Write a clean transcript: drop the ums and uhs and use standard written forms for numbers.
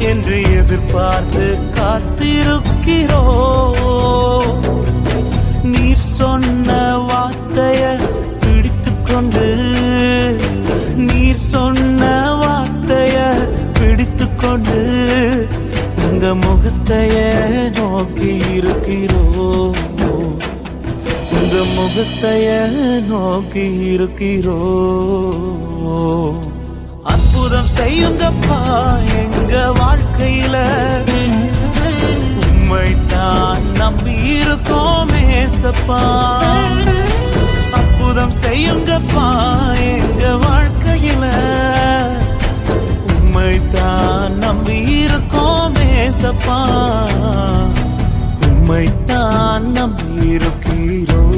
என்று எதிர்பார்த்து காத்திருக்கிறோ. நீர் சொன்ன வார்த்தைய பிடித்துக்கொண்டு, நீர் சொன்ன வார்த்தைய பிடித்துக்கொண்டு உங்க முகத்தைய நோக்கி இருக்கிறோ. உங்க முகத்தைய நோக்கி இருக்கிறோ. அற்புதம் செய்யுங்கப்பா எங்க வாழ்க்கையில, உம்மை தான் நம்பி இருக்கோம் ஏசப்பா. அற்புதம் செய்யுங்கப்பா எங்க வாழ்க்கையில, உம்மை தான் நம்பி இருக்கோம் ஏசப்பா. உம்மை தான் நம்பி இருக்கிறோம்.